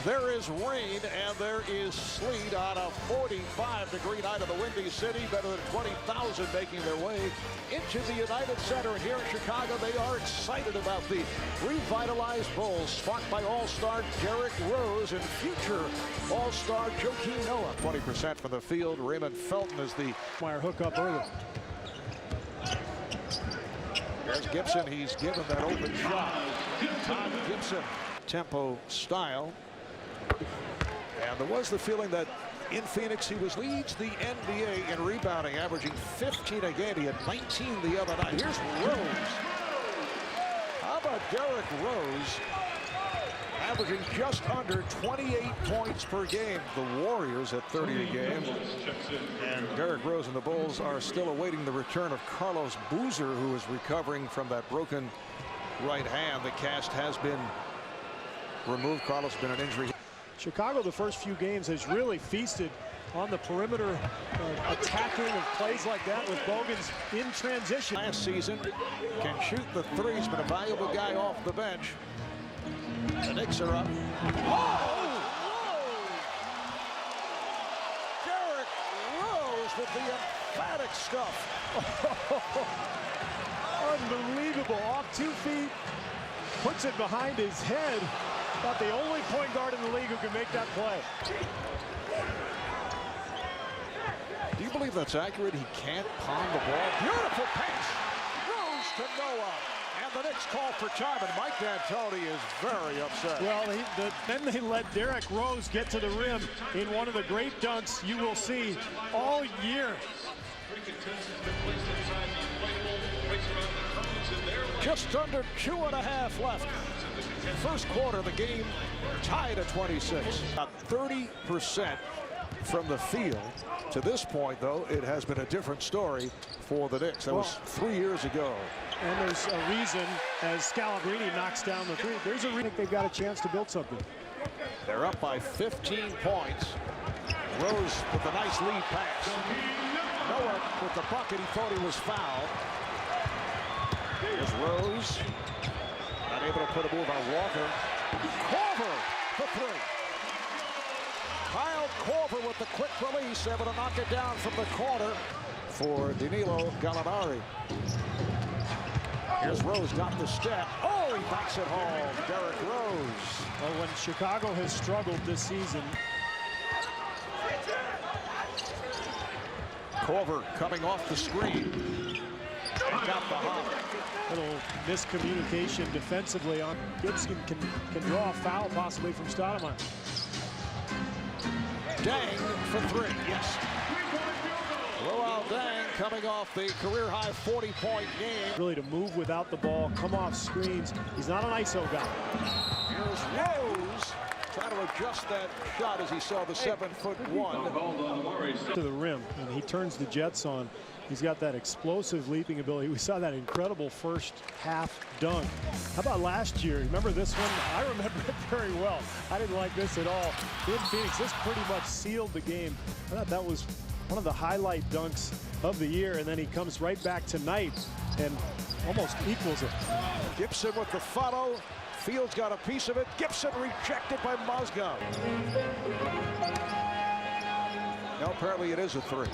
There is rain and there is sleet on a 45-degree night of the Windy City. Better than 20,000 making their way into the United Center. And here in Chicago, they are excited about the revitalized Bulls, sparked by All-Star Derrick Rose and future All-Star Joakim Noah. 20% from the field. Raymond Felton is the hook up early. There's Gibson. He's given that open shot. Todd Gibson. Tempo style. And there was the feeling that in Phoenix he leads the NBA in rebounding, averaging 15 a game. He had 19 the other night. Here's Rose. How about Derrick Rose averaging just under 28 points per game? The Warriors at 30 a game. And Derrick Rose and the Bulls are still awaiting the return of Carlos Boozer, who is recovering from that broken right hand. The cast has been removed. Carlos has been an injury. Chicago, the first few games, has really feasted on the perimeter attacking of plays like that with Bogans in transition. Last season, can shoot the three. He's been a valuable guy off the bench. The Knicks are up. Oh! Derrick Rose with the emphatic stuff. Unbelievable. Off 2 feet. Puts it behind his head. About the only point guard in the league who can make that play. Do you believe that's accurate? He can't palm the ball. Beautiful pass. Rose to Noah. And the Knicks call for time, and Mike D'Antoni is very upset. Well, then they let Derrick Rose get to the rim in one of the great dunks you will see all year. Just under 2.5 left. First quarter, the game tied at 26. About 30% from the field. To this point, though, it has been a different story for the Knicks. That was 3 years ago. And there's a reason, as Scalabrine knocks down the three, there's a reason they've got a chance to build something. They're up by 15 points. Rose with a nice lead pass. Noah with the bucket. He thought he was fouled. Here's Rose. Not able to put a move on Walker. Korver for three. Kyle Korver with the quick release, able to knock it down from the corner for Danilo Gallinari. Here's Rose, got the step. Oh, he backs it home. Derrick Rose. Well, when Chicago has struggled this season. Korver coming off the screen. Got the hop. Little miscommunication defensively on Gibson can draw a foul possibly from Stoudemire. Dang for three, yes. Roald Dang coming off the career-high 40-point game. Really to move without the ball, come off screens. He's not an ISO guy. Here's Rose trying to adjust that shot as he saw the 7'1" to the rim, and he turns the Jets on. He's got that explosive leaping ability. We saw that incredible first half dunk. How about last year? Remember this one? I remember it very well. I didn't like this at all. In Phoenix, this pretty much sealed the game. I thought that was one of the highlight dunks of the year, and then he comes right back tonight and almost equals it. Gibson with the follow. Fields got a piece of it. Gibson rejected by Mozgov. Now apparently it is a three.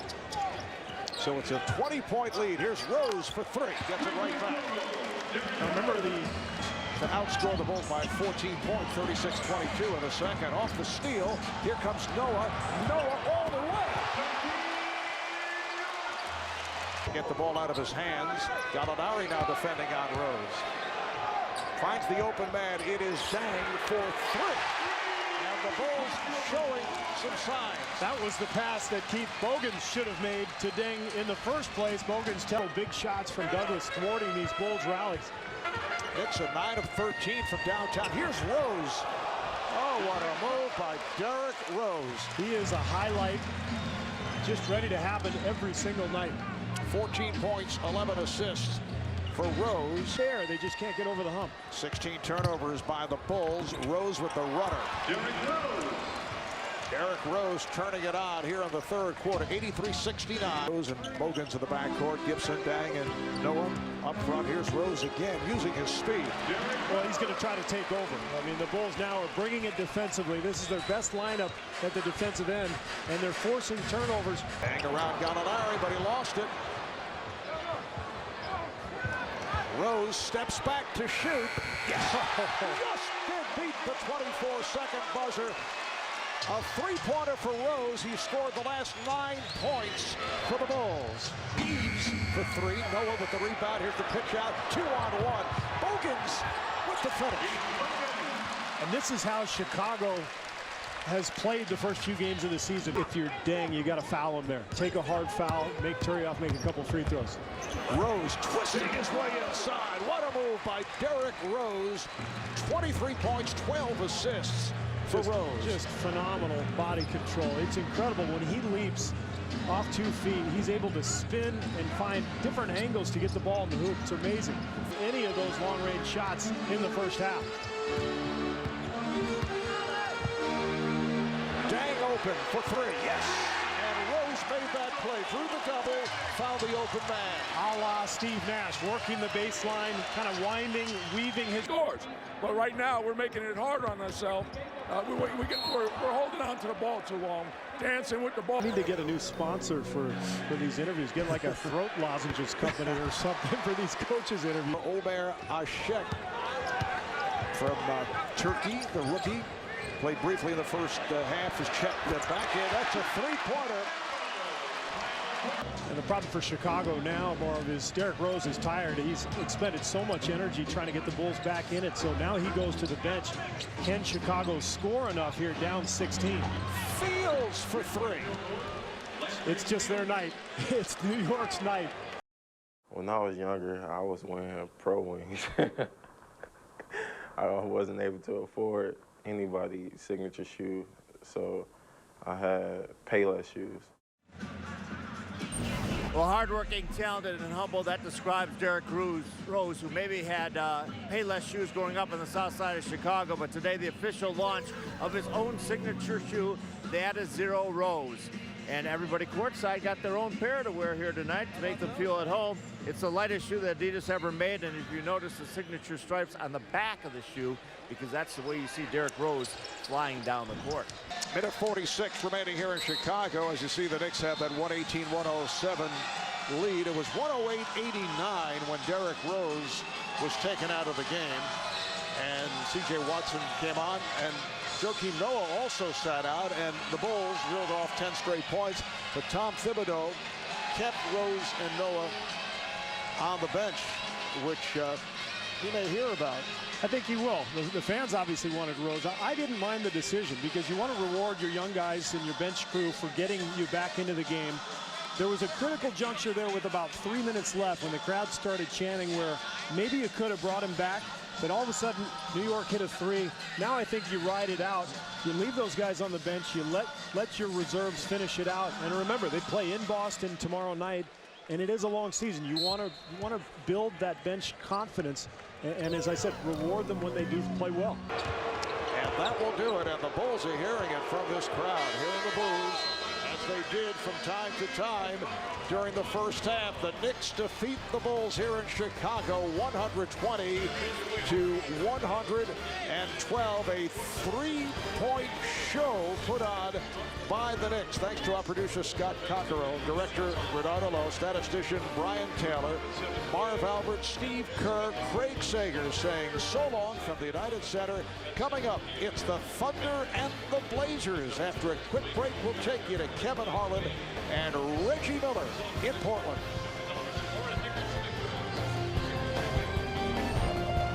So it's a 20-point lead. Here's Rose for three. Gets it right back. Now remember to outscore the Bulls by 14 points, 36-22 in the second. Off the steal. Here comes Noah. Noah all the way. Get the ball out of his hands. Gallinari now defending on Rose. Finds the open man. It is Dang for three. And the Bulls showing some signs. That was the pass that Keith Bogans should have made to Deng in the first place. Bogans tell big shots from Douglas thwarting these Bulls rallies. It's a 9 of 13 from downtown. Here's Rose. Oh, what a move by Derrick Rose. He is a highlight, just ready to happen every single night. 14 points, 11 assists for Rose. There, they just can't get over the hump. 16 turnovers by the Bulls. Rose with the runner. Derrick Rose. Derrick Rose turning it on here in the third quarter, 83-69. Rose and Bogans in the backcourt, Gibson, Dang, and Noah up front. Here's Rose again using his speed. Well, he's going to try to take over. I mean, the Bulls now are bringing it defensively. This is their best lineup at the defensive end, and they're forcing turnovers. Hang around Gallinari, but he lost it. Rose steps back to shoot. Yes! Just did beat the 24-second buzzer. A three-pointer for Rose. He scored the last 9 points for the Bulls. Eves for three. Noah with the rebound. Here's the pitch out. 2-on-1. Bogans with the finish. And this is how Chicago has played the first few games of the season. If you're Dang, you got to foul him there. Take a hard foul. Make Turioff make a couple free throws. Rose twisting his way inside. What a move by Derrick Rose. 23 points, 12 assists. Just phenomenal body control. It's incredible when he leaps off 2 feet. He's able to spin and find different angles to get the ball in the hoop. It's amazing. Any of those long-range shots in the first half. Dang open for three. Yes. And Rose made that play through the double, found the open man. A la Steve Nash, working the baseline, kind of winding, weaving his scores. But right now, we're making it hard on ourselves. We're holding on to the ball too long, dancing with the ball. We need to get a new sponsor for these interviews. Get like a throat lozenges company or something for these coaches' interviews. Omer Ashek from Turkey, the rookie. Played briefly in the first half, is checked back in. That's a three-pointer. And the problem for Chicago now, Marv, is Derrick Rose is tired. He's expended so much energy trying to get the Bulls back in it. So now he goes to the bench. Can Chicago score enough here, down 16? Fields for three. It's just their night. It's New York's night. When I was younger, I was wearing pro wings. I wasn't able to afford anybody's signature shoe, so I had Payless shoes. Well, hardworking, talented, and humble, that describes Derrick Rose, who maybe had Payless shoes growing up on the south side of Chicago, but today the official launch of his own signature shoe, that is Zero Rose. And everybody courtside got their own pair to wear here tonight to make them feel at home. It's the lightest shoe that Adidas ever made, and if you notice the signature stripes on the back of the shoe, because that's the way you see Derrick Rose flying down the court. Minute 46 remaining here in Chicago. As you see, the Knicks have that 118-107 lead. It was 108-89 when Derrick Rose was taken out of the game. And C.J. Watson came on, and Joakim Noah also sat out, and the Bulls reeled off 10 straight points. But Tom Thibodeau kept Rose and Noah on the bench, which he may hear about. I think he will. The fans obviously wanted Rose. I didn't mind the decision because you want to reward your young guys and your bench crew for getting you back into the game. There was a critical juncture there with about 3 minutes left when the crowd started chanting where maybe you could have brought him back, but all of a sudden New York hit a three. Now I think you ride it out. You leave those guys on the bench. You let your reserves finish it out. And remember, they play in Boston tomorrow night, and it is a long season. You want to build that bench confidence. And as I said, reward them when they do play well. And that will do it. And the Bulls are hearing it from this crowd, hearing the boos, as they did from time to time during the first half. The Knicks defeat the Bulls here in Chicago, 120 to 112. A three-point show put on by the Knicks. Thanks to our producer, Scott Cockerell, director, Renato Lowe, statistician, Brian Taylor, Marv Albert, Steve Kerr, Craig Sager saying so long from the United Center. Coming up, it's the Thunder and the Blazers. After a quick break, we'll take you to Kevin Harlan and Reggie Miller in Portland.